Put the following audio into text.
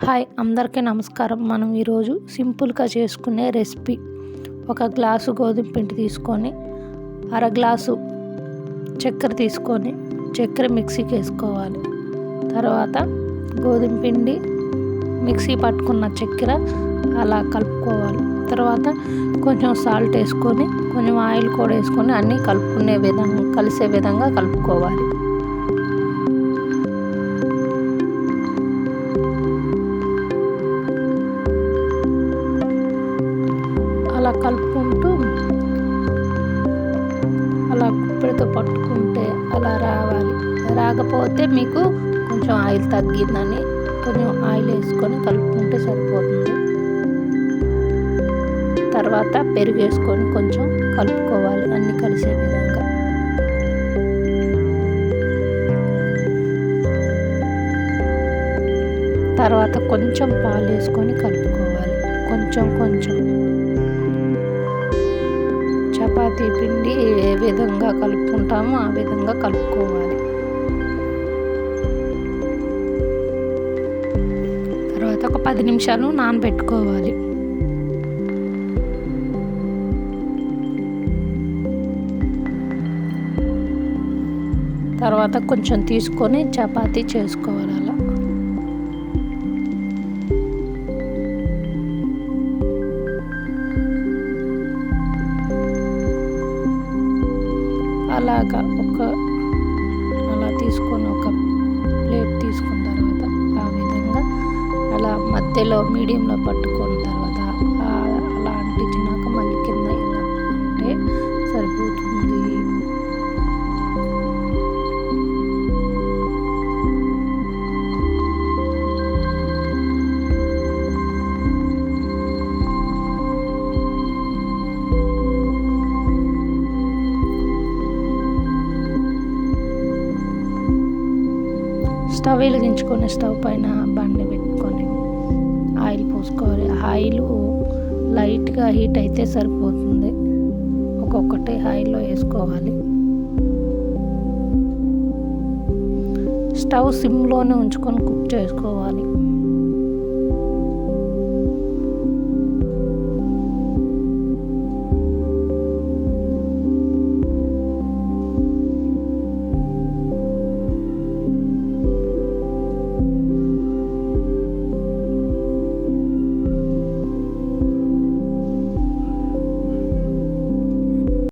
Hi అందరికీ నమస్కారం. మనం ఈరోజు సింపుల్గా చేసుకునే రెసిపీ, ఒక గ్లాసు గోధుమ పిండి తీసుకొని అర గ్లాసు చక్కెర తీసుకొని చక్కెర మిక్సీకి వేసుకోవాలి. తర్వాత గోధుమ పిండి, మిక్సీ పట్టుకున్న చక్కెర అలా కలుపుకోవాలి. తర్వాత కొంచెం సాల్ట్ వేసుకొని, కొంచెం ఆయిల్ కూడా వేసుకొని అన్నీ కలిసే విధంగా కలుపుకోవాలి. అలా కలుపుకుంటూ అలా గుప్పెడితో పట్టుకుంటే అలా రావాలి. రాకపోతే మీకు కొంచెం ఆయిల్ తగ్గిందని కొంచెం ఆయిల్ వేసుకొని కలుపుకుంటే సరిపోతుంది. తర్వాత పెరుగు వేసుకొని కొంచెం కలుపుకోవాలి అన్నీ కలిసే విధంగా. తర్వాత కొంచెం పాలు వేసుకొని కలుపుకోవాలి. కొంచెం చపాతీ పిండి ఏ విధంగా కలుపుకుంటామో ఆ విధంగా కలుపుకోవాలి. తర్వాత ఒక 10 నిమిషాలు నానబెట్టుకోవాలి. తర్వాత కొంచెం తీసుకొని చపాతీ చేసుకోవాలి. అలాగా అలా తీసుకొని ఒక ప్లేట్ తీసుకున్న తర్వాత ఆ విధంగా అలా మధ్యలో మీడియంలో పట్టుకున్న తర్వాత అలా అంటించినాక మళ్ళీ కింద ఇలా అంటే సరిపోతుంది. స్టవ్ వెలిగించుకొని స్టవ్ పైన బండి పెట్టుకొని ఆయిల్ పోసుకోవాలి. ఆయిల్ లైట్గా హీట్ అయితే సరిపోతుంది. ఒక్కొక్కటి ఆయిల్లో వేసుకోవాలి. స్టవ్ సిమ్లోనే ఉంచుకొని కుక్ చేసుకోవాలి.